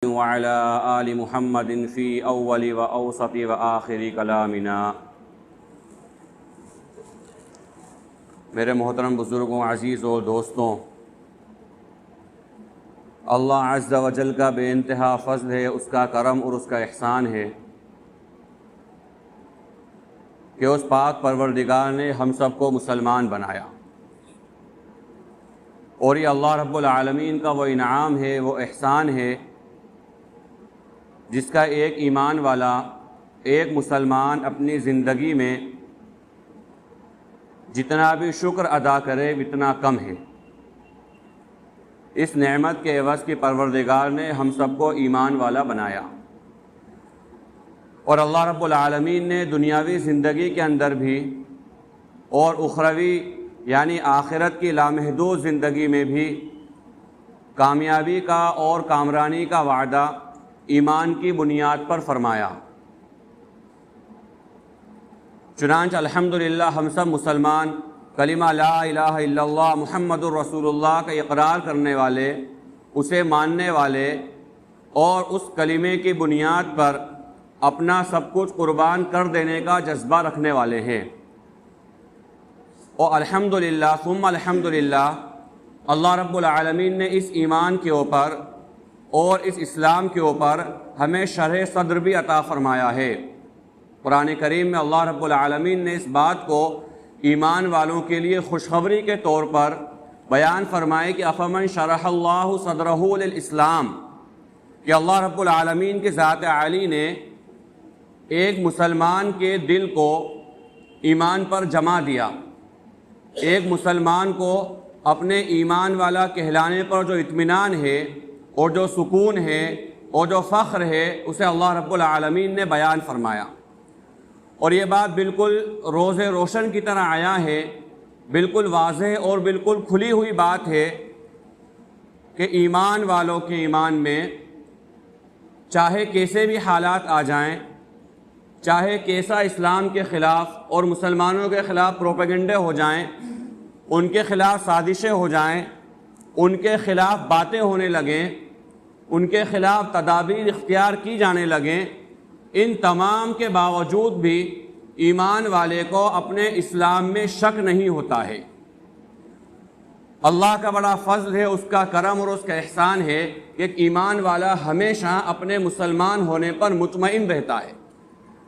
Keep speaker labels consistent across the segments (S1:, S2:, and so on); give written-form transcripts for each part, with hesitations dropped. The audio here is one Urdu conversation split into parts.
S1: وعلى آل محمد في أول وأوسط وآخر کلامنا۔ میرے محترم بزرگوں، عزیزوں، دوستوں، اللہ عز و جل کا بے انتہا فضل ہے، اس کا کرم اور اس کا احسان ہے کہ اس پاک پروردگار نے ہم سب کو مسلمان بنایا، اور یہ اللہ رب العالمین کا وہ انعام ہے، وہ احسان ہے جس کا ایک ایمان والا، ایک مسلمان اپنی زندگی میں جتنا بھی شکر ادا کرے اتنا کم ہے۔ اس نعمت کے عوض کی پروردگار نے ہم سب کو ایمان والا بنایا، اور اللہ رب العالمین نے دنیاوی زندگی کے اندر بھی اور اخروی یعنی آخرت کی لامحدود زندگی میں بھی کامیابی کا اور کامرانی کا وعدہ ایمان کی بنیاد پر فرمایا۔ چنانچہ الحمدللہ ہم سب مسلمان کلمہ لا الہ الا اللہ محمد الرسول اللہ کا اقرار کرنے والے، اسے ماننے والے اور اس کلمے کی بنیاد پر اپنا سب کچھ قربان کر دینے کا جذبہ رکھنے والے ہیں۔ اور الحمدللہ ثم الحمدللہ اللہ رب العالمین نے اس ایمان کے اوپر اور اس اسلام کے اوپر ہمیں شرح صدر بھی عطا فرمایا ہے۔ قرآن کریم میں اللہ رب العالمین نے اس بات کو ایمان والوں کے لیے خوشخبری کے طور پر بیان فرمائے کہ افمن شرح اللہ صدرہ للاسلام، کہ اللہ رب العالمین کی ذات عالی نے ایک مسلمان کے دل کو ایمان پر جما دیا، ایک مسلمان کو اپنے ایمان والا کہلانے پر جو اطمینان ہے اور جو سکون ہے اور جو فخر ہے، اسے اللہ رب العالمین نے بیان فرمایا۔ اور یہ بات بالکل روز روشن کی طرح آیا ہے، بالکل واضح اور بالکل کھلی ہوئی بات ہے کہ ایمان والوں کے ایمان میں چاہے کیسے بھی حالات آ جائیں، چاہے کیسا اسلام کے خلاف اور مسلمانوں کے خلاف پروپیگنڈے ہو جائیں، ان کے خلاف سازشیں ہو جائیں، ان کے خلاف باتیں ہونے لگیں، ان کے خلاف تدابیر اختیار کی جانے لگیں، ان تمام کے باوجود بھی ایمان والے کو اپنے اسلام میں شک نہیں ہوتا ہے۔ اللہ کا بڑا فضل ہے، اس کا کرم اور اس کا احسان ہے کہ ایک ایمان والا ہمیشہ اپنے مسلمان ہونے پر مطمئن رہتا ہے،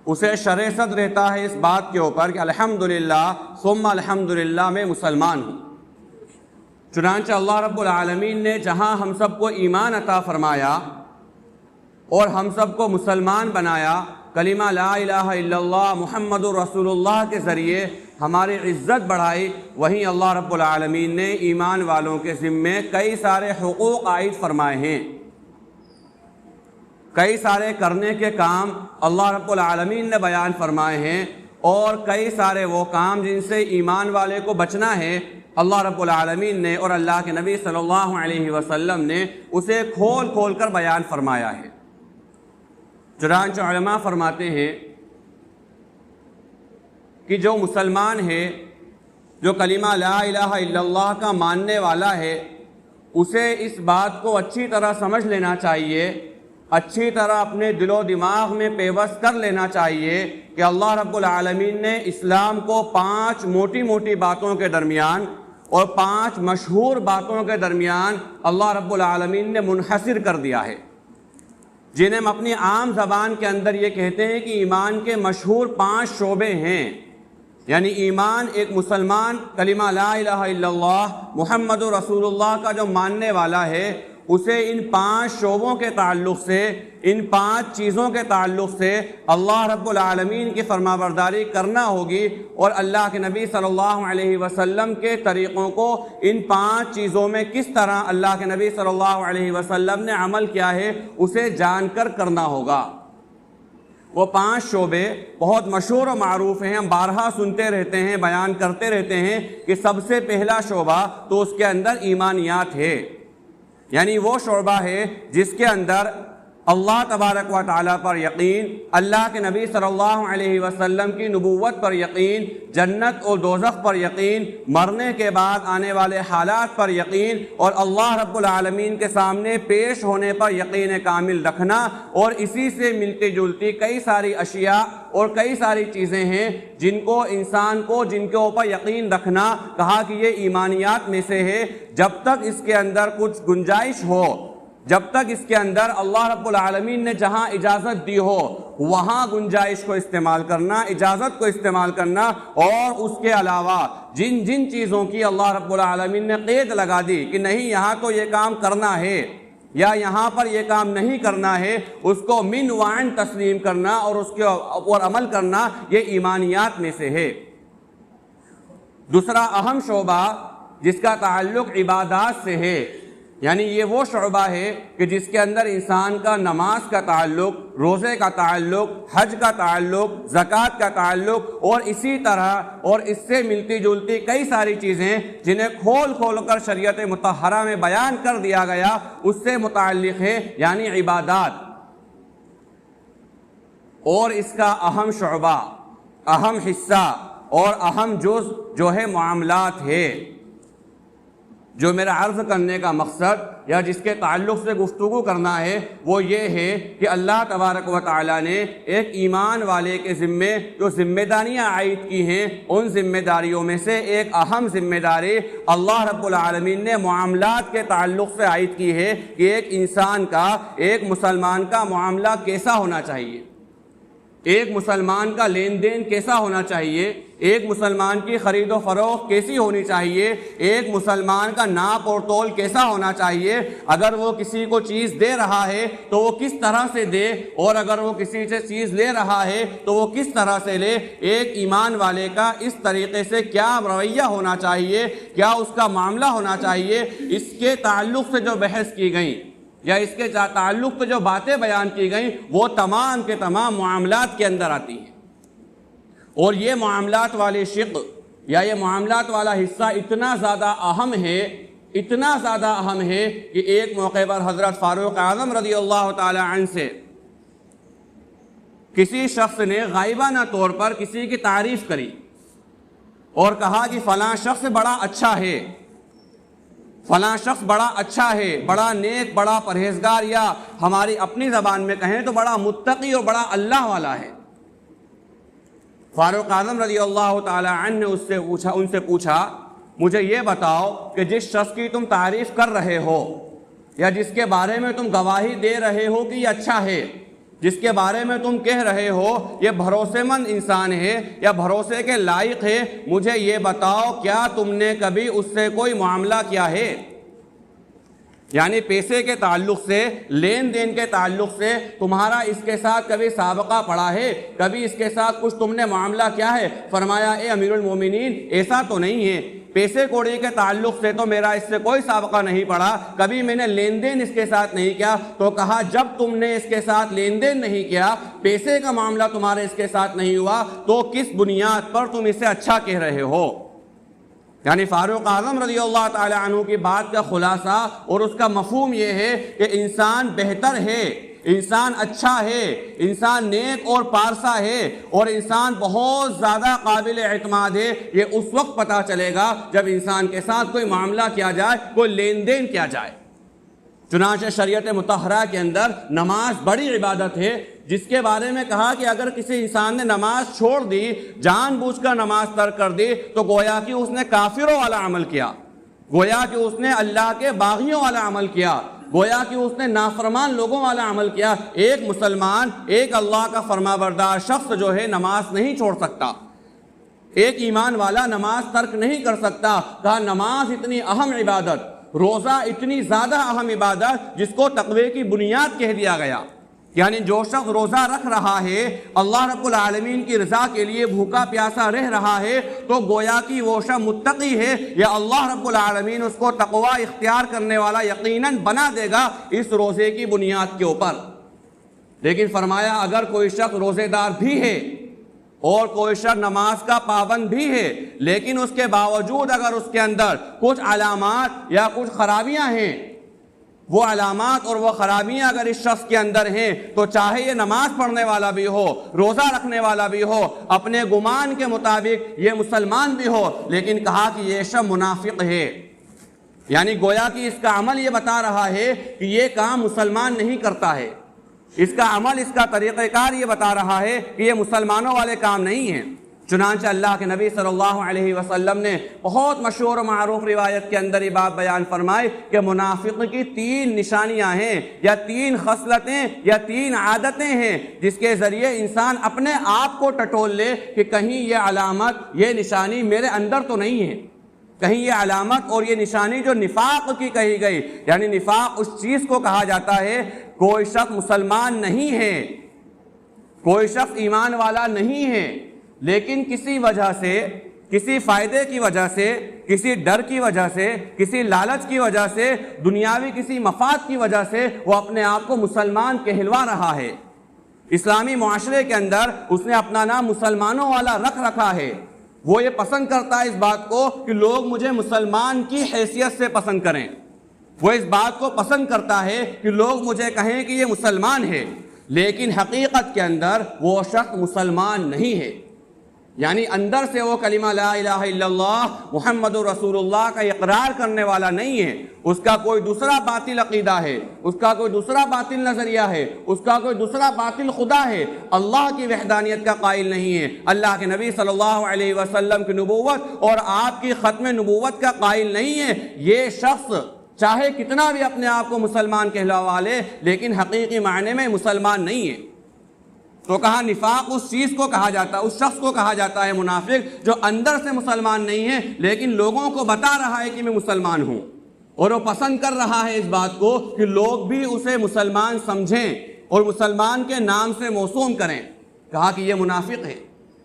S1: اسے شرح صدر رہتا ہے اس بات کے اوپر کہ الحمدللہ ثم الحمدللہ میں مسلمان ہوں۔ چنانچہ اللہ رب العالمین نے جہاں ہم سب کو ایمان عطا فرمایا اور ہم سب کو مسلمان بنایا، کلمہ لا الہ الا اللہ محمد الرسول اللہ کے ذریعے ہماری عزت بڑھائی، وہیں اللہ رب العالمین نے ایمان والوں کے ذمے کئی سارے حقوق عائد فرمائے ہیں، کئی سارے کرنے کے کام اللہ رب العالمین نے بیان فرمائے ہیں، اور کئی سارے وہ کام جن سے ایمان والے کو بچنا ہے اللہ رب العالمین نے اور اللہ کے نبی صلی اللہ علیہ وسلم نے اسے کھول کھول کر بیان فرمایا ہے۔ چنانچہ علماء فرماتے ہیں کہ جو مسلمان ہے، جو کلمہ لا الہ الا اللہ کا ماننے والا ہے، اسے اس بات کو اچھی طرح سمجھ لینا چاہیے، اچھی طرح اپنے دل و دماغ میں پیوست کر لینا چاہیے کہ اللہ رب العالمین نے اسلام کو 5 موٹی موٹی باتوں کے درمیان اور 5 مشہور باتوں کے درمیان اللہ رب العالمین نے منحصر کر دیا ہے، جنہیں ہم اپنی عام زبان کے اندر یہ کہتے ہیں کہ ایمان کے مشہور 5 شعبے ہیں۔ یعنی ایمان ایک مسلمان کلمہ لا الہ الا اللہ محمد رسول اللہ کا جو ماننے والا ہے، اسے ان 5 شعبوں کے تعلق سے، ان 5 چیزوں کے تعلق سے اللہ رب العالمین کی فرمانبرداری کرنا ہوگی، اور اللہ کے نبی صلی اللہ علیہ وسلم کے طریقوں کو ان 5 چیزوں میں کس طرح اللہ کے نبی صلی اللہ علیہ وسلم نے عمل کیا ہے اسے جان کر کرنا ہوگا۔ وہ 5 شعبے بہت مشہور و معروف ہیں، ہم بارہا سنتے رہتے ہیں، بیان کرتے رہتے ہیں کہ سب سے پہلا شعبہ تو اس کے اندر ایمانیات ہے، یعنی وہ شعبہ ہے جس کے اندر اللہ تبارک و تعالیٰ پر یقین، اللہ کے نبی صلی اللہ علیہ وسلم کی نبوت پر یقین، جنت اور دوزخ پر یقین، مرنے کے بعد آنے والے حالات پر یقین، اور اللہ رب العالمین کے سامنے پیش ہونے پر یقین کامل رکھنا، اور اسی سے ملتی جلتی کئی ساری اشیاء اور کئی ساری چیزیں ہیں جن کو انسان کو جن کے اوپر یقین رکھنا کہا کہ یہ ایمانیات میں سے ہے۔ جب تک اس کے اندر کچھ گنجائش ہو، جب تک اس کے اندر اللہ رب العالمین نے جہاں اجازت دی ہو وہاں گنجائش کو استعمال کرنا، اجازت کو استعمال کرنا، اور اس کے علاوہ جن جن چیزوں کی اللہ رب العالمین نے قید لگا دی کہ نہیں یہاں تو یہ کام کرنا ہے یا یہاں پر یہ کام نہیں کرنا ہے، اس کو من وعن تسلیم کرنا اور اس کے اوپر عمل کرنا، یہ ایمانیات میں سے ہے۔ دوسرا اہم شعبہ جس کا تعلق عبادات سے ہے، یعنی یہ وہ شعبہ ہے کہ جس کے اندر انسان کا نماز کا تعلق، روزے کا تعلق، حج کا تعلق، زکوٰۃ کا تعلق، اور اسی طرح اور اس سے ملتی جلتی کئی ساری چیزیں جنہیں کھول کھول کر شریعت مطہرہ میں بیان کر دیا گیا اس سے متعلق ہے، یعنی عبادات۔ اور اس کا اہم شعبہ، اہم حصہ اور اہم جز جو ہے معاملات ہے۔ جو میرا عرض کرنے کا مقصد یا جس کے تعلق سے گفتگو کرنا ہے وہ یہ ہے کہ اللہ تبارک و تعالیٰ نے ایک ایمان والے کے ذمے جو ذمہ داریاں عائد کی ہیں، ان ذمہ داریوں میں سے ایک اہم ذمہ داری اللہ رب العالمین نے معاملات کے تعلق سے عائد کی ہے کہ ایک انسان کا، ایک مسلمان کا معاملہ کیسا ہونا چاہیے، ایک مسلمان کا لین دین کیسا ہونا چاہیے، ایک مسلمان کی خرید و فروخت کیسی ہونی چاہیے، ایک مسلمان کا ناپ اور تول کیسا ہونا چاہیے، اگر وہ کسی کو چیز دے رہا ہے تو وہ کس طرح سے دے، اور اگر وہ کسی سے چیز لے رہا ہے تو وہ کس طرح سے لے۔ ایک ایمان والے کا اس طریقے سے کیا رویہ ہونا چاہیے، کیا اس کا معاملہ ہونا چاہیے، اس کے تعلق سے جو بحث کی گئی یا اس کے تعلق پہ جو باتیں بیان کی گئیں وہ تمام کے تمام معاملات کے اندر آتی ہیں۔ اور یہ معاملات والے شق یا یہ معاملات والا حصہ اتنا زیادہ اہم ہے، اتنا زیادہ اہم ہے کہ ایک موقع پر حضرت فاروق اعظم رضی اللہ تعالی عنہ سے کسی شخص نے غائبانہ طور پر کسی کی تعریف کری اور کہا کہ فلاں شخص بڑا اچھا ہے، فلاں شخص بڑا اچھا ہے، بڑا نیک، بڑا پرہیزگار، یا ہماری اپنی زبان میں کہیں تو بڑا متقی اور بڑا اللہ والا ہے۔ فاروق اعظم رضی اللہ تعالی عنہ نے ان سے پوچھا مجھے یہ بتاؤ کہ جس شخص کی تم تعریف کر رہے ہو یا جس کے بارے میں تم گواہی دے رہے ہو کہ یہ اچھا ہے، جس کے بارے میں تم کہہ رہے ہو یہ بھروسے مند انسان ہے یا بھروسے کے لائق ہے، مجھے یہ بتاؤ کیا تم نے کبھی اس سے کوئی معاملہ کیا ہے؟ یعنی پیسے کے تعلق سے، لین دین کے تعلق سے تمہارا اس کے ساتھ کبھی سابقہ پڑا ہے، کبھی اس کے ساتھ کچھ تم نے معاملہ کیا ہے؟ فرمایا اے امیر المومنین ایسا تو نہیں ہے، پیسے کوڑی کے تعلق سے تو میرا اس سے کوئی سابقہ نہیں پڑا، کبھی میں نے لین دین اس کے ساتھ نہیں کیا۔ تو کہا جب تم نے اس کے ساتھ لین دین نہیں کیا، پیسے کا معاملہ تمہارے اس کے ساتھ نہیں ہوا، تو کس بنیاد پر تم اسے اچھا کہہ رہے ہو؟ یعنی فاروق اعظم رضی اللہ تعالی عنہ کی بات کا خلاصہ اور اس کا مفہوم یہ ہے کہ انسان بہتر ہے، انسان اچھا ہے، انسان نیک اور پارسا ہے، اور انسان بہت زیادہ قابل اعتماد ہے، یہ اس وقت پتہ چلے گا جب انسان کے ساتھ کوئی معاملہ کیا جائے، کوئی لین دین کیا جائے۔ چنانچہ شریعت مطہرہ کے اندر نماز بڑی عبادت ہے، جس کے بارے میں کہا کہ اگر کسی انسان نے نماز چھوڑ دی، جان بوجھ کر نماز ترک کر دی، تو گویا کہ اس نے کافروں والا عمل کیا، گویا کہ اس نے اللہ کے باغیوں والا عمل کیا، گویا کہ اس نے نافرمان لوگوں والا عمل کیا۔ ایک مسلمان، ایک اللہ کا فرما بردار شخص جو ہے نماز نہیں چھوڑ سکتا، ایک ایمان والا نماز ترک نہیں کر سکتا۔ کہا نماز اتنی اہم عبادت، روزہ اتنی زیادہ اہم عبادت جس کو تقوی کی بنیاد کہہ دیا گیا، یعنی جو شخص روزہ رکھ رہا ہے، اللہ رب العالمین کی رضا کے لیے بھوکا پیاسا رہ رہا ہے، تو گویا کہ وہ شخص متقی ہے، یا اللہ رب العالمین اس کو تقوی اختیار کرنے والا یقیناً بنا دے گا اس روزے کی بنیاد کے اوپر۔ لیکن فرمایا اگر کوئی شخص روزے دار بھی ہے اور کوئی شخص نماز کا پابند بھی ہے، لیکن اس کے باوجود اگر اس کے اندر کچھ علامات یا کچھ خرابیاں ہیں، وہ علامات اور وہ خرابیاں اگر اس شخص کے اندر ہیں تو چاہے یہ نماز پڑھنے والا بھی ہو، روزہ رکھنے والا بھی ہو، اپنے گمان کے مطابق یہ مسلمان بھی ہو، لیکن کہا کہ یہ شخص منافق ہے، یعنی گویا کہ اس کا عمل یہ بتا رہا ہے کہ یہ کام مسلمان نہیں کرتا ہے، اس کا عمل، اس کا طریقہ کار یہ بتا رہا ہے کہ یہ مسلمانوں والے کام نہیں ہیں۔ چنانچہ اللہ کے نبی صلی اللہ علیہ وسلم نے بہت مشہور و معروف روایت کے اندر یہ بات بیان فرمائی کہ منافق کی 3 نشانیاں ہیں، یا 3 خصلتیں یا 3 عادتیں ہیں جس کے ذریعے انسان اپنے آپ کو ٹٹول لے کہ کہیں یہ علامت، یہ نشانی میرے اندر تو نہیں ہے، کہیں یہ علامت اور یہ نشانی جو نفاق کی کہی گئی، یعنی نفاق اس چیز کو کہا جاتا ہے کوئی شخص مسلمان نہیں ہے، کوئی شخص ایمان والا نہیں ہے، لیکن کسی وجہ سے، کسی فائدے کی وجہ سے، کسی ڈر کی وجہ سے، کسی لالچ کی وجہ سے، دنیاوی کسی مفاد کی وجہ سے وہ اپنے آپ کو مسلمان کہلوا رہا ہے۔ اسلامی معاشرے کے اندر اس نے اپنا نام مسلمانوں والا رکھ رکھا ہے، وہ یہ پسند کرتا ہے اس بات کو کہ لوگ مجھے مسلمان کی حیثیت سے پسند کریں، وہ اس بات کو پسند کرتا ہے کہ لوگ مجھے کہیں کہ یہ مسلمان ہے، لیکن حقیقت کے اندر وہ شخص مسلمان نہیں ہے، یعنی اندر سے وہ کلمہ لا الہ الا اللہ محمد رسول اللہ کا اقرار کرنے والا نہیں ہے، اس کا کوئی دوسرا باطل عقیدہ ہے، اس کا کوئی دوسرا باطل نظریہ ہے، اس کا کوئی دوسرا باطل خدا ہے، اللہ کی وحدانیت کا قائل نہیں ہے، اللہ کے نبی صلی اللہ علیہ وسلم کی نبوت اور آپ کی ختم نبوت کا قائل نہیں ہے۔ یہ شخص چاہے کتنا بھی اپنے آپ کو مسلمان کہلوا لے لیکن حقیقی معنی میں مسلمان نہیں ہے۔ تو کہا نفاق اس چیز کو کہا جاتا ہے، اس شخص کو کہا جاتا ہے منافق جو اندر سے مسلمان نہیں ہے لیکن لوگوں کو بتا رہا ہے کہ میں مسلمان ہوں، اور وہ پسند کر رہا ہے اس بات کو کہ لوگ بھی اسے مسلمان سمجھیں اور مسلمان کے نام سے موسوم کریں۔ کہا کہ یہ منافق ہے،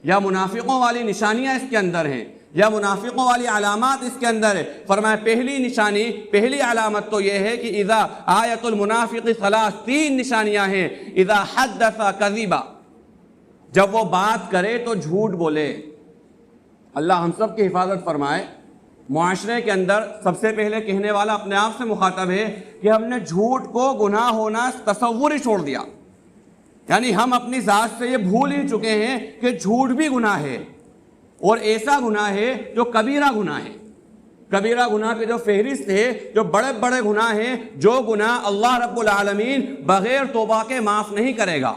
S1: یا منافقوں والی نشانیاں اس کے اندر ہیں، یا منافقوں والی علامات اس کے اندر ہے۔ فرمایا پہلی نشانی، پہلی علامت تو یہ ہے کہ اذا آیت المنافق ثلاث، 3 نشانیاں ہیں۔ اذا حدث کذبا، جب وہ بات کرے تو جھوٹ بولے۔ اللہ ہم سب کی حفاظت فرمائے۔ معاشرے کے اندر سب سے پہلے کہنے والا اپنے آپ سے مخاطب ہے کہ ہم نے جھوٹ کو گناہ ہونا تصور ہی چھوڑ دیا، یعنی ہم اپنی ذات سے یہ بھول ہی چکے ہیں کہ جھوٹ بھی گناہ ہے، اور ایسا گناہ ہے جو کبیرہ گناہ ہے۔ کبیرہ گناہ کے جو فہرست ہے، جو بڑے بڑے گناہ ہیں، جو گناہ اللہ رب العالمین بغیر توبہ کے معاف نہیں کرے گا،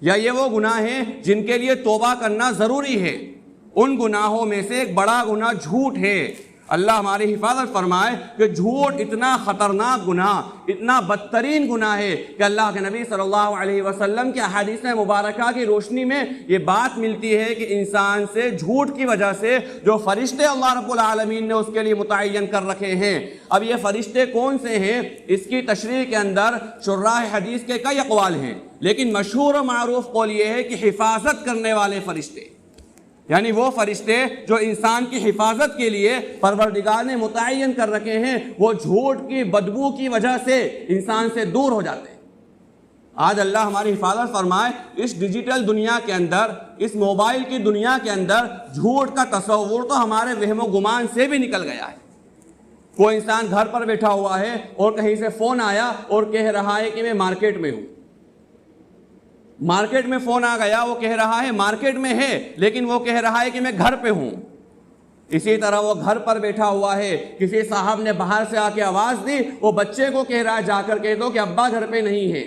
S1: یا یہ وہ گناہ ہیں جن کے لیے توبہ کرنا ضروری ہے، ان گناہوں میں سے ایک بڑا گناہ جھوٹ ہے۔ اللہ ہماری حفاظت فرمائے کہ جھوٹ اتنا خطرناک گناہ، اتنا بدترین گناہ ہے کہ اللہ کے نبی صلی اللہ علیہ وسلم کے احادیث مبارکہ کی روشنی میں یہ بات ملتی ہے کہ انسان سے جھوٹ کی وجہ سے جو فرشتے اللہ رب العالمین نے اس کے لیے متعین کر رکھے ہیں، اب یہ فرشتے کون سے ہیں اس کی تشریح کے اندر شراح حدیث کے کئی اقوال ہیں، لیکن مشہور و معروف قول یہ ہے کہ حفاظت کرنے والے فرشتے، یعنی وہ فرشتے جو انسان کی حفاظت کے لیے پروردگار نے متعین کر رکھے ہیں، وہ جھوٹ کی بدبو کی وجہ سے انسان سے دور ہو جاتے ہیں۔ آج اللہ ہماری حفاظت فرمائے، اس ڈیجیٹل دنیا کے اندر، اس موبائل کی دنیا کے اندر جھوٹ کا تصور تو ہمارے وہم و گمان سے بھی نکل گیا ہے۔ کوئی انسان گھر پر بیٹھا ہوا ہے اور کہیں سے فون آیا اور کہہ رہا ہے کہ میں مارکیٹ میں ہوں، مارکیٹ میں فون آ گیا، وہ کہہ رہا ہے مارکیٹ میں ہے لیکن وہ کہہ رہا ہے کہ میں گھر پہ ہوں۔ اسی طرح وہ گھر پر بیٹھا ہوا ہے، کسی صاحب نے باہر سے آ کے آواز دی، وہ بچے کو کہہ رہا ہے جا کر کہہ دو کہ ابا گھر پہ نہیں ہے،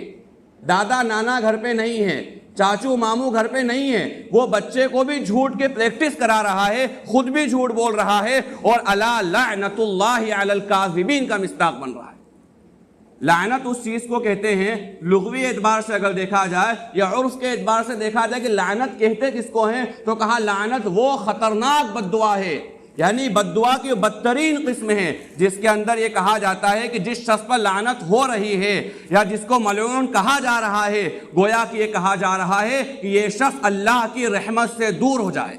S1: دادا نانا گھر پہ نہیں ہے، چاچو ماموں گھر پہ نہیں ہے۔ وہ بچے کو بھی جھوٹ کے پریکٹس کرا رہا ہے، خود بھی جھوٹ بول رہا ہے، اور الا لعنت اللہ علی الکاذبین کا مصداق بن رہا ہے۔ لعنت اس چیز کو کہتے ہیں، لغوی اعتبار سے اگر دیکھا جائے یا عرف کے اعتبار سے دیکھا جائے کہ لعنت کہتے کس کو ہیں، تو کہا لعنت وہ خطرناک بد دعا ہے، یعنی بد دعا کی بدترین قسم ہے جس کے اندر یہ کہا جاتا ہے کہ جس شخص پر لعنت ہو رہی ہے یا جس کو ملعون کہا جا رہا ہے، گویا کہ یہ کہا جا رہا ہے کہ یہ شخص اللہ کی رحمت سے دور ہو جائے۔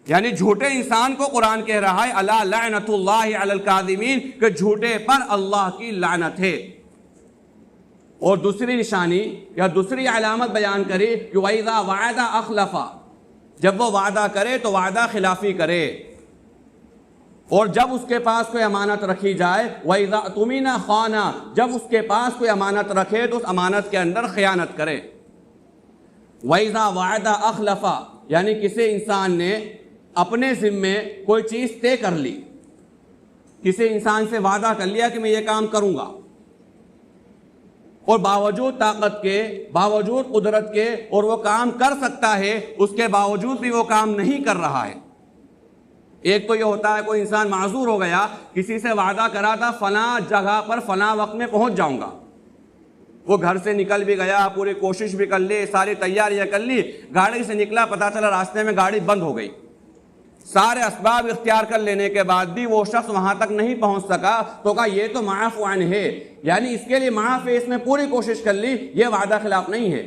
S1: یعنی جھوٹے انسان کو قرآن کہہ رہا ہے الا لعنت اللہ علی الکاذبین، کہ جھوٹے پر اللہ کی لعنت ہے۔ اور دوسری نشانی یا دوسری علامت بیان کری کہ وَإِذَا وَعَدَ أَخْلَفَ، جب وہ وعدہ کرے تو وعدہ خلافی کرے۔ اور جب اس کے پاس کوئی امانت رکھی جائے وَإِذَا اؤْتُمِنَ خَانَ، جب اس کے پاس کوئی امانت رکھے تو اس امانت کے اندر خیانت کرے۔ وَإِذَا وَعَدَ أَخْلَفَ، یعنی کسی انسان نے اپنے ذمے کوئی چیز طے کر لی، کسی انسان سے وعدہ کر لیا کہ میں یہ کام کروں گا، اور باوجود طاقت کے، باوجود قدرت کے، اور وہ کام کر سکتا ہے، اس کے باوجود بھی وہ کام نہیں کر رہا ہے۔ ایک تو یہ ہوتا ہے کوئی انسان معذور ہو گیا، کسی سے وعدہ کرا تھا فلاں جگہ پر فلاں وقت میں پہنچ جاؤں گا، وہ گھر سے نکل بھی گیا، پوری کوشش بھی کر لی، ساری تیاریاں کر لی، گاڑی سے نکلا، پتہ چلا راستے میں گاڑی بند ہو گئی، سارے اسباب اختیار کر لینے کے بعد بھی وہ شخص وہاں تک نہیں پہنچ سکا، تو کہا یہ تو معاف عنہ ہے، یعنی اس کے لیے معاف ہے، اس نے پوری کوشش کر لی، یہ وعدہ خلاف نہیں ہے۔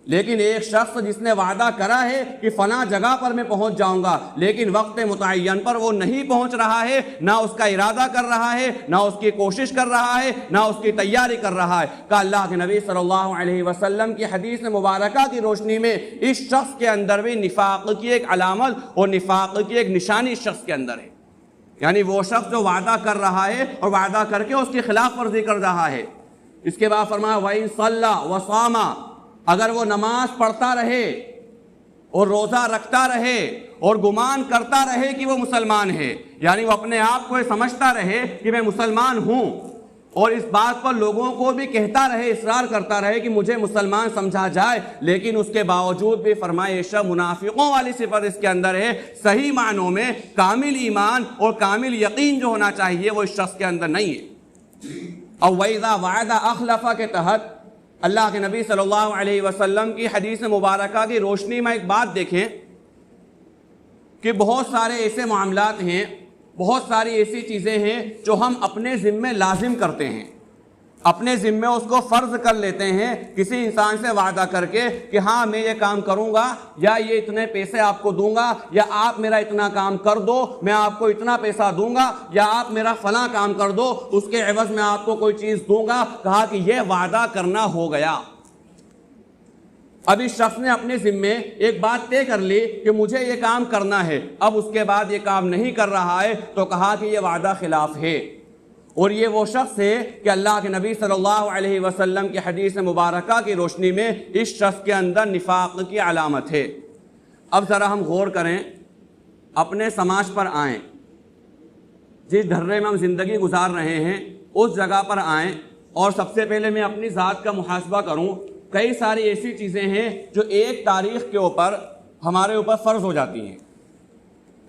S1: لیکن ایک شخص جس نے وعدہ کرا ہے کہ فلاں جگہ پر میں پہنچ جاؤں گا، لیکن وقت متعین پر وہ نہیں پہنچ رہا ہے، نہ اس کا ارادہ کر رہا ہے، نہ اس کی کوشش کر رہا ہے، نہ اس کی تیاری کر رہا ہے، کہ اللہ کے نبی صلی اللہ علیہ وسلم کی حدیث مبارکہ کی روشنی میں اس شخص کے اندر بھی نفاق کی ایک علامت اور نفاق کی ایک نشانی اس شخص کے اندر ہے۔ یعنی وہ شخص جو وعدہ کر رہا ہے اور وعدہ کر کے اس کی خلاف ورزی کر رہا ہے۔ اس کے بعد فرمایا وَإِن صَلَّى وَصَامَ، اگر وہ نماز پڑھتا رہے اور روزہ رکھتا رہے اور گمان کرتا رہے کہ وہ مسلمان ہے، یعنی وہ اپنے آپ کو سمجھتا رہے کہ میں مسلمان ہوں، اور اس بات پر لوگوں کو بھی کہتا رہے، اصرار کرتا رہے کہ مجھے مسلمان سمجھا جائے، لیکن اس کے باوجود بھی فرمائے شب منافقوں والی صفت اس کے اندر ہے، صحیح معنوں میں کامل ایمان اور کامل یقین جو ہونا چاہیے وہ اس شخص کے اندر نہیں ہے۔ اور وَإِذَا وَعَدَ أَخْلَفَ کے تحت اللہ کے نبی صلی اللہ علیہ وسلم کی حدیث مبارکہ کی روشنی میں ایک بات دیکھیں کہ بہت سارے ایسے معاملات ہیں، بہت ساری ایسی چیزیں ہیں جو ہم اپنے ذمے لازم کرتے ہیں، اپنے ذمے اس کو فرض کر لیتے ہیں، کسی انسان سے وعدہ کر کے کہ ہاں میں یہ کام کروں گا، یا یہ اتنے پیسے آپ کو دوں گا، یا آپ میرا اتنا کام کر دو میں آپ کو اتنا پیسہ دوں گا، یا آپ میرا فلاں کام کر دو اس کے عوض میں آپ کو کوئی چیز دوں گا۔ کہا کہ یہ وعدہ کرنا ہو گیا۔ اب اس شخص نے اپنے ذمے ایک بات طے کر لی کہ مجھے یہ کام کرنا ہے، اب اس کے بعد یہ کام نہیں کر رہا ہے، تو کہا کہ یہ وعدہ خلاف ہے، اور یہ وہ شخص ہے کہ اللہ کے نبی صلی اللہ علیہ وسلم کی حدیث مبارکہ کی روشنی میں اس شخص کے اندر نفاق کی علامت ہے۔ اب ذرا ہم غور کریں، اپنے سماج پر آئیں، جس ڈھرے میں ہم زندگی گزار رہے ہیں اس جگہ پر آئیں، اور سب سے پہلے میں اپنی ذات کا محاسبہ کروں۔ کئی ساری ایسی چیزیں ہیں جو ایک تاریخ کے اوپر ہمارے اوپر فرض ہو جاتی ہیں،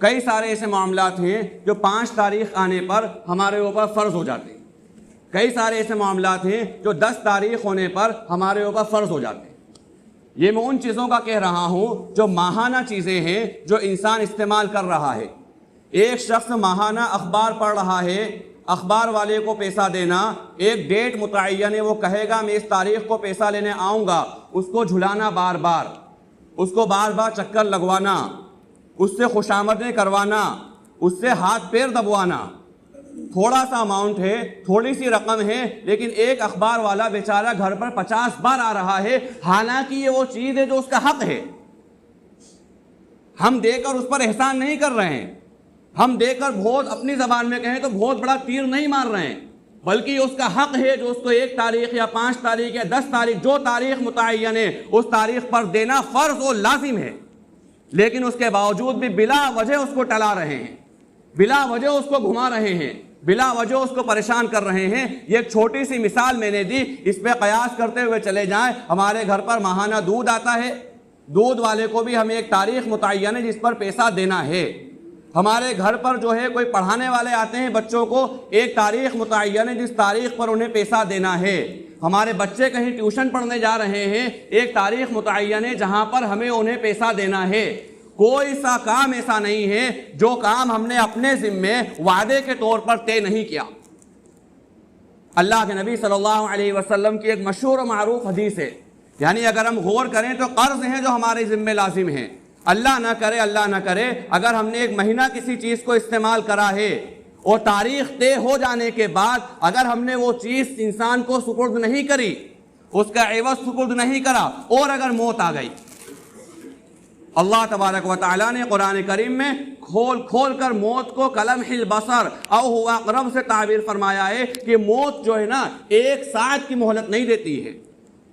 S1: کئی سارے ایسے معاملات ہیں جو 5 تاریخ آنے پر ہمارے اوپر فرض ہو جاتے ہیں، کئی سارے ایسے معاملات ہیں جو 10 تاریخ ہونے پر ہمارے اوپر فرض ہو جاتے ہیں۔ یہ میں ان چیزوں کا کہہ رہا ہوں جو ماہانہ چیزیں ہیں جو انسان استعمال کر رہا ہے۔ ایک شخص ماہانہ اخبار پڑھ رہا ہے، اخبار والے کو پیسہ دینا، ایک ڈیٹ متعین ہے، وہ کہے گا میں اس تاریخ کو پیسہ لینے آؤں گا، اس کو جھلانا بار بار، اس کو بار بار چکر لگوانا، اس سے خوشامدیں کروانا، اس سے ہاتھ پیر دبوانا۔ تھوڑا سا اماؤنٹ ہے، تھوڑی سی رقم ہے، لیکن ایک اخبار والا بیچارہ گھر پر 50 بار آ رہا ہے، حالانکہ یہ وہ چیز ہے جو اس کا حق ہے۔ ہم دے کر اس پر احسان نہیں کر رہے ہیں، ہم دے کر بہت، اپنی زبان میں کہیں تو بہت بڑا تیر نہیں مار رہے ہیں، بلکہ یہ اس کا حق ہے جو اس کو 1 تاریخ یا 5 تاریخ یا 10 تاریخ جو تاریخ متعین ہے اس تاریخ پر دینا فرض و لازم ہے، لیکن اس کے باوجود بھی بلا وجہ اس کو ٹلا رہے ہیں، بلا وجہ اس کو گھما رہے ہیں، بلا وجہ اس کو پریشان کر رہے ہیں۔ یہ ایک چھوٹی سی مثال میں نے دی، اس پہ قیاس کرتے ہوئے چلے جائیں۔ ہمارے گھر پر ماہانہ دودھ آتا ہے، دودھ والے کو بھی ہمیں ایک تاریخ متعین ہے جس پر پیسہ دینا ہے۔ ہمارے گھر پر جو ہے کوئی پڑھانے والے آتے ہیں بچوں کو، ایک تاریخ متعین ہے جس تاریخ پر انہیں پیسہ دینا ہے۔ ہمارے بچے کہیں ٹیوشن پڑھنے جا رہے ہیں، ایک تاریخ متعین ہے جہاں پر ہمیں انہیں پیسہ دینا ہے۔ کوئی سا کام ایسا نہیں ہے جو کام ہم نے اپنے ذمے وعدے کے طور پر طے نہیں کیا۔ اللہ کے نبی صلی اللہ علیہ وسلم کی ایک مشہور و معروف حدیث ہے، یعنی اگر ہم غور کریں تو قرض ہیں جو ہمارے ذمے لازم ہیں، اللہ نہ کرے اگر ہم نے ایک مہینہ کسی چیز کو استعمال کرا ہے اور تاریخ طے ہو جانے کے بعد اگر ہم نے وہ چیز انسان کو سپرد نہیں کری، اس کا عوض سپرد نہیں کرا، اور اگر موت آ گئی اللہ تبارک و تعالیٰ نے قرآن کریم میں کھول کھول کر موت کو کلمح البصر او ہوا اقرب سے تعبیر فرمایا ہے کہ موت جو ہے نا ایک ساعت کی مہلت نہیں دیتی ہے،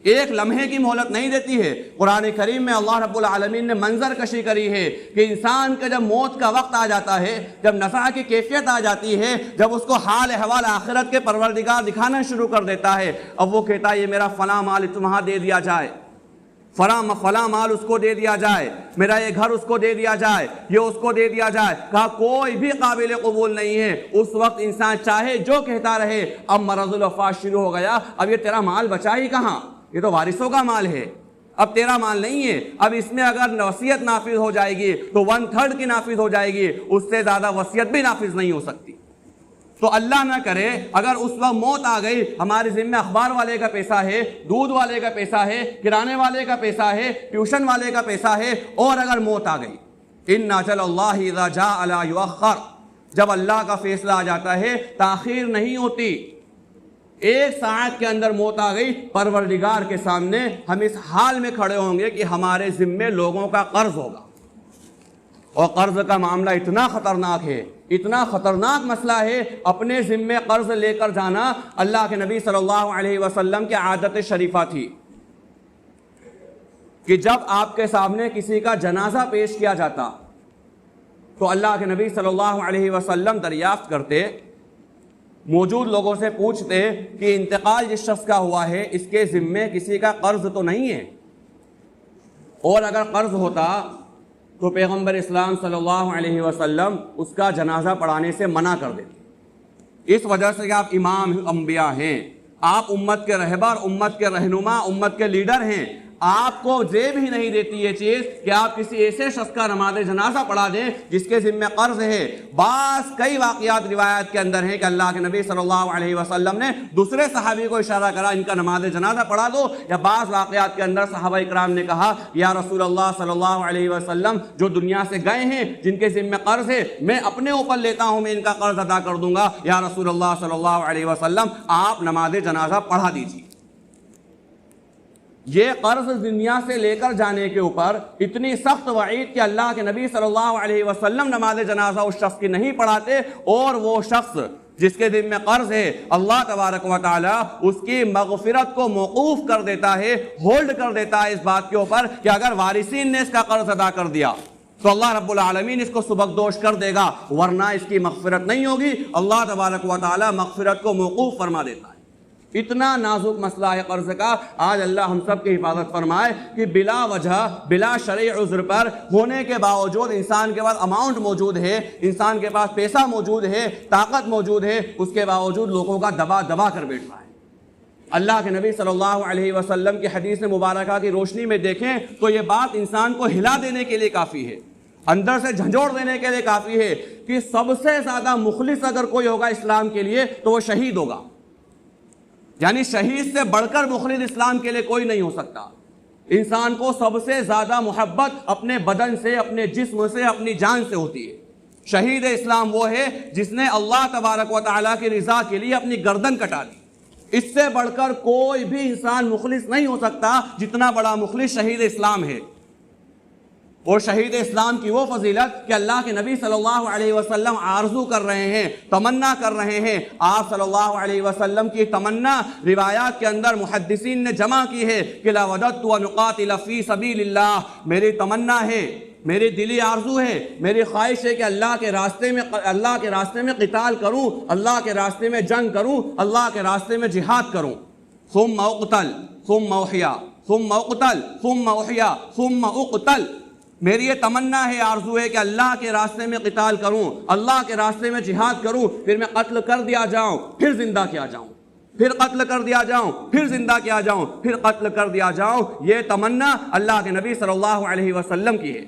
S1: ایک لمحے کی مہلت نہیں دیتی ہے۔ قرآن کریم میں اللہ رب العالمین نے منظر کشی کری ہے کہ انسان کا جب موت کا وقت آ جاتا ہے، جب نفع کی کیفیت آ جاتی ہے، جب اس کو حال احوال آخرت کے پروردگار دکھانا شروع کر دیتا ہے، اب وہ کہتا ہے یہ میرا فلاں مال تمہاں دے دیا جائے، فلاں مال اس کو دے دیا جائے، میرا یہ گھر اس کو دے دیا جائے، یہ اس کو دے دیا جائے۔ کہا کوئی بھی قابل قبول نہیں ہے۔ اس وقت انسان چاہے جو کہتا رہے، اب مرض الوفات شروع ہو گیا، اب یہ تیرا مال بچا ہی کہاں، یہ تو وارثوں کا مال ہے، اب تیرا مال نہیں ہے۔ اب اس میں اگر وصیت نافذ ہو جائے گی تو 1/3 کی نافذ ہو جائے گی، اس سے زیادہ وصیت بھی نافذ نہیں ہو سکتی۔ تو اللہ نہ کرے اگر اس وقت موت آ گئی، ہمارے ذمہ اخبار والے کا پیسہ ہے، دودھ والے کا پیسہ ہے، کرانے والے کا پیسہ ہے، ٹیوشن والے کا پیسہ ہے، اور اگر موت آ گئی، ان اجل اللہ اذا جاء لا یؤخر، جب اللہ کا فیصلہ آ جاتا ہے تاخیر نہیں ہوتی۔ ایک ساعت کے اندر موت آ گئی، پروردگار کے سامنے ہم اس حال میں کھڑے ہوں گے کہ ہمارے ذمے لوگوں کا قرض ہوگا، اور قرض کا معاملہ اتنا خطرناک ہے، اتنا خطرناک مسئلہ ہے، اپنے ذمے قرض لے کر جانا اللہ کے نبی صلی اللہ علیہ وسلم کی عادت شریفہ تھی کہ جب آپ کے سامنے کسی کا جنازہ پیش کیا جاتا تو اللہ کے نبی صلی اللہ علیہ وسلم دریافت کرتے، موجود لوگوں سے پوچھتے کہ انتقال جس شخص کا ہوا ہے اس کے ذمے کسی کا قرض تو نہیں ہے، اور اگر قرض ہوتا تو پیغمبر اسلام صلی اللہ علیہ وسلم اس کا جنازہ پڑھانے سے منع کر دیتے۔ اس وجہ سے کہ آپ امام انبیاء ہیں، آپ امت کے رہبر، امت کے رہنما، امت کے لیڈر ہیں، آپ کو زیب ہی نہیں دیتی یہ چیز کہ آپ کسی ایسے شخص کا نماز جنازہ پڑھا دیں جس کے ذمہ قرض ہے۔ بعض کئی واقعات روایات کے اندر ہیں کہ اللہ کے نبی صلی اللہ علیہ وسلم نے دوسرے صحابی کو اشارہ کرا ان کا نماز جنازہ پڑھا دو، یا بعض واقعات کے اندر صحابہ اکرام نے کہا یا رسول اللہ صلی اللہ علیہ وسلم جو دنیا سے گئے ہیں جن کے ذمہ قرض ہے میں اپنے اوپر لیتا ہوں، میں ان کا قرض ادا کر دوں گا، یا رسول اللہ صلی اللہ علیہ وسلم آپ نماز جنازہ پڑھا دیجیے۔ یہ قرض دنیا سے لے کر جانے کے اوپر اتنی سخت وعید کہ اللہ کے نبی صلی اللہ علیہ وسلم نماز جنازہ اس شخص کی نہیں پڑھاتے، اور وہ شخص جس کے ذمہ قرض ہے اللہ تبارک و تعالیٰ اس کی مغفرت کو موقوف کر دیتا ہے، ہولڈ کر دیتا ہے اس بات کے اوپر کہ اگر وارثین نے اس کا قرض ادا کر دیا تو اللہ رب العالمین اس کو سبکدوش کر دے گا، ورنہ اس کی مغفرت نہیں ہوگی۔ اللہ تبارک و تعالیٰ مغفرت کو موقوف فرما دیتا ہے۔ اتنا نازک مسئلہ ہے قرض کا، آج اللہ ہم سب کی حفاظت فرمائے کہ بلا وجہ بلا شرعی عذر پر ہونے کے باوجود انسان کے پاس اماؤنٹ موجود ہے، انسان کے پاس پیسہ موجود ہے، طاقت موجود ہے، اس کے باوجود لوگوں کا دبا دبا کر بیٹھ رہا ہے۔ اللہ کے نبی صلی اللہ علیہ وسلم کی حدیث مبارکہ کی روشنی میں دیکھیں تو یہ بات انسان کو ہلا دینے کے لیے کافی ہے، اندر سے جھنجھوڑ دینے کے لیے کافی ہے کہ سب سے زیادہ مخلص اگر کوئی ہوگا اسلام کے لیے تو وہ شہید ہوگا، یعنی شہید سے بڑھ کر مخلص اسلام کے لیے کوئی نہیں ہو سکتا۔ انسان کو سب سے زیادہ محبت اپنے بدن سے، اپنے جسم سے، اپنی جان سے ہوتی ہے۔ شہید اسلام وہ ہے جس نے اللہ تبارک و تعالیٰ کی رضا کے لیے اپنی گردن کٹا دی۔ اس سے بڑھ کر کوئی بھی انسان مخلص نہیں ہو سکتا جتنا بڑا مخلص شہید اسلام ہے۔ اور شہید اسلام کی وہ فضیلت کہ اللہ کے نبی صلی اللہ علیہ وسلم آرزو کر رہے ہیں، تمنا کر رہے ہیں، آپ صلی اللہ علیہ وسلم کی تمنا روایات کے اندر محدثین نے جمع کی ہے کہ لا وددت ان اقاتل فی سبیل اللہ، میری تمنا ہے، میری دلی آرزو ہے، میری خواہش ہے کہ اللہ کے راستے میں قتال کروں، اللہ کے راستے میں جنگ کروں، اللہ کے راستے میں جہاد کروں، ثم اقتل ثم احیا ثم اقتل ثم احیا ثم اقتل۔ میری یہ تمنا ہے، آرزو ہے کہ اللہ کے راستے میں قتال کروں، اللہ کے راستے میں جہاد کروں، پھر میں قتل کر دیا جاؤں، پھر زندہ کیا جاؤں، پھر قتل کر دیا جاؤں، پھر زندہ کیا جاؤں، پھر قتل کر دیا جاؤں۔ یہ تمنا اللہ کے نبی صلی اللہ علیہ وسلم کی ہے۔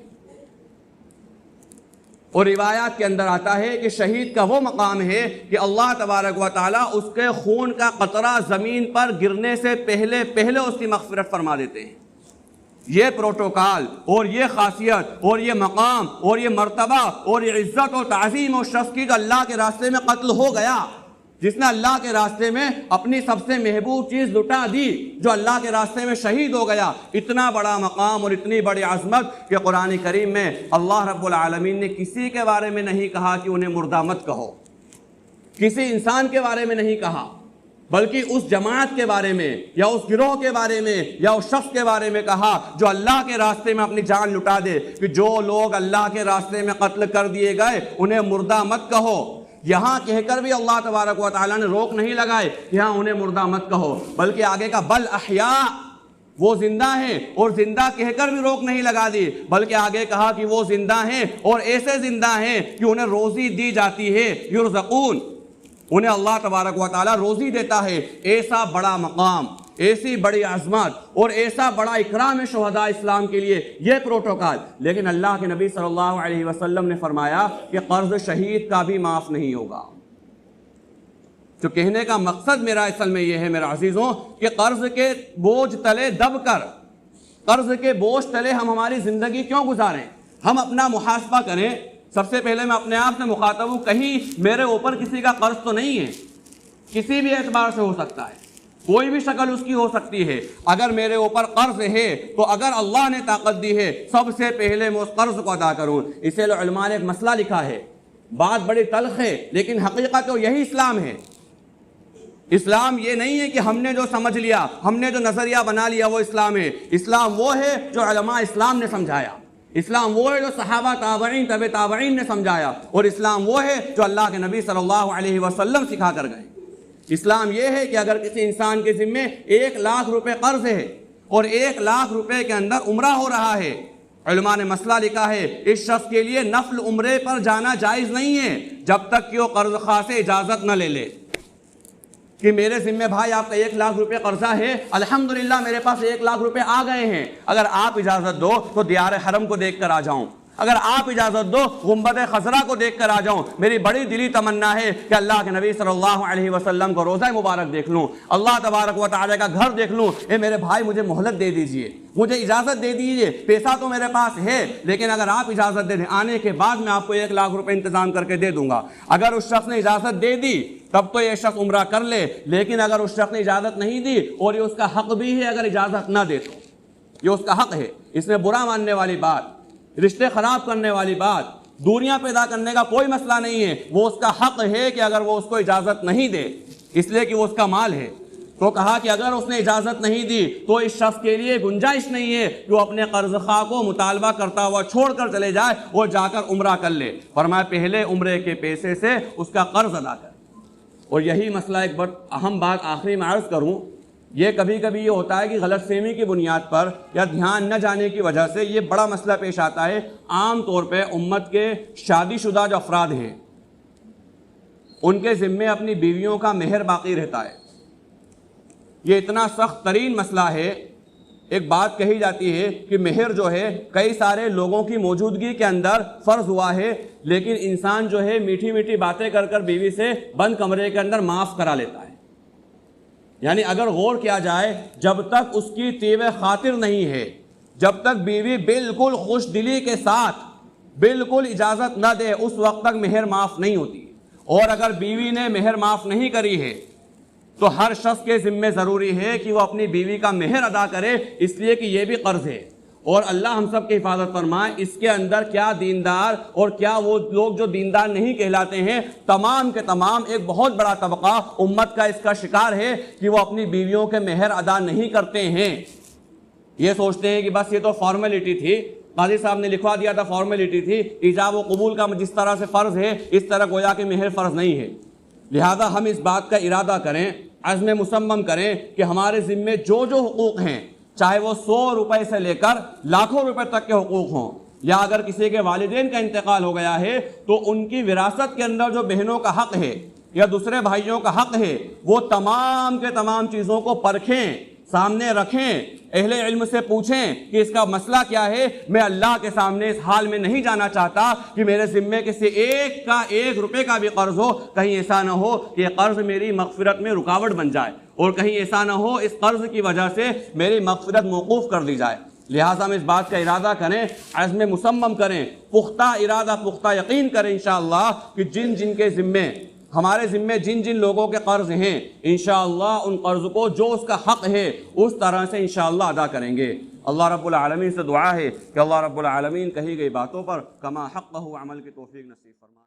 S1: اور روایات کے اندر آتا ہے کہ شہید کا وہ مقام ہے کہ اللہ تبارک و تعالیٰ اس کے خون کا قطرہ زمین پر گرنے سے پہلے اس کی مغفرت فرما دیتے ہیں۔ یہ پروٹوکال اور یہ خاصیت اور یہ مقام اور یہ مرتبہ اور یہ عزت و تعظیم اور شخص کی جو اللہ کے راستے میں قتل ہو گیا، جس نے اللہ کے راستے میں اپنی سب سے محبوب چیز لٹا دی، جو اللہ کے راستے میں شہید ہو گیا۔ اتنا بڑا مقام اور اتنی بڑی عظمت کہ قرآن کریم میں اللہ رب العالمین نے کسی کے بارے میں نہیں کہا کہ انہیں مردہ مت کہو، کسی انسان کے بارے میں نہیں کہا، بلکہ اس جماعت کے بارے میں یا اس گروہ کے بارے میں یا اس شخص کے بارے میں کہا جو اللہ کے راستے میں اپنی جان لٹا دے، کہ جو لوگ اللہ کے راستے میں قتل کر دیے گئے انہیں مردہ مت کہو۔ یہاں کہہ کر بھی اللہ تبارک و تعالیٰ نے روک نہیں لگائے کہ یہاں انہیں مردہ مت کہو، بلکہ آگے کا بل احیاء، وہ زندہ ہیں، اور زندہ کہہ کر بھی روک نہیں لگا دی، بلکہ آگے کہا کہ وہ زندہ ہیں اور ایسے زندہ ہیں کہ انہیں روزی دی جاتی ہے، یرزقون، انہیں اللہ تبارک و تعالیٰ روزی دیتا ہے۔ ایسا بڑا مقام، ایسی بڑی عظمت اور ایسا بڑا اکرام شہداء اسلام کے لیے یہ پروٹوکول، لیکن اللہ کے نبی صلی اللہ علیہ وسلم نے فرمایا کہ قرض شہید کا بھی معاف نہیں ہوگا۔ جو کہنے کا مقصد میرا اصل میں یہ ہے میرے عزیزوں کہ قرض کے بوجھ تلے دب کر، قرض کے بوجھ تلے ہم ہماری زندگی کیوں گزاریں؟ ہم اپنا محاسبہ کریں۔ سب سے پہلے میں اپنے آپ سے مخاطب ہوں، کہیں میرے اوپر کسی کا قرض تو نہیں ہے؟ کسی بھی اعتبار سے ہو سکتا ہے، کوئی بھی شکل اس کی ہو سکتی ہے۔ اگر میرے اوپر قرض ہے تو اگر اللہ نے طاقت دی ہے سب سے پہلے میں اس قرض کو ادا کروں۔ اسے علماء نے ایک مسئلہ لکھا ہے، بات بڑی تلخ ہے لیکن حقیقت تو یہی اسلام ہے۔ اسلام یہ نہیں ہے کہ ہم نے جو سمجھ لیا، ہم نے جو نظریہ بنا لیا وہ اسلام ہے۔ اسلام وہ ہے جو علماء اسلام نے سمجھایا، اسلام وہ ہے جو صحابہ تابعین طب تابعین نے سمجھایا، اور اسلام وہ ہے جو اللہ کے نبی صلی اللہ علیہ وسلم سکھا کر گئے۔ اسلام یہ ہے کہ اگر کسی انسان کے ذمے 1,00,000 روپے قرض ہے اور 1,00,000 روپے کے اندر عمرہ ہو رہا ہے، علماء نے مسئلہ لکھا ہے اس شخص کے لیے نفل عمرے پر جانا جائز نہیں ہے جب تک کہ وہ قرض خواہ سے اجازت نہ لے لے کہ میرے ذمہ بھائی آپ کا 1,00,000 روپے قرضہ ہے، الحمدللہ میرے پاس 1,00,000 روپے آ گئے ہیں، اگر آپ اجازت دو تو دیار حرم کو دیکھ کر آ جاؤں، اگر آپ اجازت دو گنبد خضرا کو دیکھ کر آ جاؤں۔ میری بڑی دلی تمنا ہے کہ اللہ کے نبی صلی اللہ علیہ وسلم کو روزہ مبارک دیکھ لوں، اللہ تبارک و تعالیٰ کا گھر دیکھ لوں۔ اے میرے بھائی مجھے مہلت دے دیجئے، مجھے اجازت دے دیجئے، پیسہ تو میرے پاس ہے لیکن اگر آپ اجازت دے دیں آنے کے بعد میں آپ کو 1,00,000 روپے انتظام کر کے دے دوں گا۔ اگر اس شخص نے اجازت دے دی تب تو یہ شخص عمرہ کر لے، لیکن اگر اس شخص نے اجازت نہیں دی، اور یہ اس کا حق بھی ہے اگر اجازت نہ دے تو یہ اس کا حق ہے۔ اس میں برا ماننے والی بات، رشتے خراب کرنے والی بات، دوریاں پیدا کرنے کا کوئی مسئلہ نہیں ہے، وہ اس کا حق ہے کہ اگر وہ اس کو اجازت نہیں دے اس لیے کہ وہ اس کا مال ہے، تو کہا کہ اگر اس نے اجازت نہیں دی تو اس شخص کے لیے گنجائش نہیں ہے کہ وہ اپنے قرض خواہ کو مطالبہ کرتا ہوا چھوڑ کر چلے جائے اور جا کر عمرہ کر لے۔ فرمایا پہلے عمرے کے پیسے سے اس کا قرض ادا کر۔ اور یہی مسئلہ ایک بڑا اہم بات آخری میں عرض کروں، یہ کبھی کبھی یہ ہوتا ہے کہ غلط فہمی کی بنیاد پر یا دھیان نہ جانے کی وجہ سے یہ بڑا مسئلہ پیش آتا ہے۔ عام طور پہ امت کے شادی شدہ جو افراد ہیں ان کے ذمے اپنی بیویوں کا مہر باقی رہتا ہے۔ یہ اتنا سخت ترین مسئلہ ہے۔ ایک بات کہی جاتی ہے کہ مہر جو ہے کئی سارے لوگوں کی موجودگی کے اندر فرض ہوا ہے، لیکن انسان جو ہے میٹھی میٹھی باتیں کر کر بیوی سے بند کمرے کے اندر معاف کرا لیتا ہے۔ یعنی اگر غور کیا جائے جب تک اس کی طیب خاطر نہیں ہے، جب تک بیوی بالکل خوش دلی کے ساتھ بالکل اجازت نہ دے اس وقت تک مہر معاف نہیں ہوتی۔ اور اگر بیوی نے مہر معاف نہیں کری ہے تو ہر شخص کے ذمے ضروری ہے کہ وہ اپنی بیوی کا مہر ادا کرے، اس لیے کہ یہ بھی قرض ہے۔ اور اللہ ہم سب کی حفاظت فرمائے، اس کے اندر کیا دیندار اور کیا وہ لوگ جو دیندار نہیں کہلاتے ہیں، تمام کے تمام ایک بہت بڑا طبقہ امت کا اس کا شکار ہے کہ وہ اپنی بیویوں کے مہر ادا نہیں کرتے ہیں۔ یہ سوچتے ہیں کہ بس یہ تو فارمیلٹی تھی، قاضی صاحب نے لکھوا دیا تھا، فارمیلٹی تھی، ایجاب و قبول کا جس طرح سے فرض ہے اس طرح گویا کہ مہر فرض نہیں ہے۔ لہذا ہم اس بات کا ارادہ کریں، عزم مصمم کریں کہ ہمارے ذمے جو جو حقوق ہیں، چاہے وہ 100 روپے سے لے کر لاکھوں روپے تک کے حقوق ہوں، یا اگر کسی کے والدین کا انتقال ہو گیا ہے تو ان کی وراثت کے اندر جو بہنوں کا حق ہے یا دوسرے بھائیوں کا حق ہے، وہ تمام کے تمام چیزوں کو پرکھیں، سامنے رکھیں، اہل علم سے پوچھیں کہ اس کا مسئلہ کیا ہے۔ میں اللہ کے سامنے اس حال میں نہیں جانا چاہتا کہ میرے ذمے کسی ایک روپے کا بھی قرض ہو، کہیں ایسا نہ ہو کہ یہ قرض میری مغفرت میں رکاوٹ بن جائے، اور کہیں ایسا نہ ہو اس قرض کی وجہ سے میری مغفرت موقوف کر دی جائے۔ لہٰذا ہم اس بات کا ارادہ کریں، عزم مصمم کریں، پختہ ارادہ پختہ یقین کریں انشاءاللہ کہ جن کے ذمے ہمارے ذمے جن جن لوگوں کے قرض ہیں انشاءاللہ ان قرض کو جو اس کا حق ہے اس طرح سے انشاءاللہ ادا کریں گے۔ اللہ رب العالمین سے دعا ہے کہ اللہ رب العالمین کہی گئی باتوں پر کما حقہ عمل کی توفیق نصیب فرمائے۔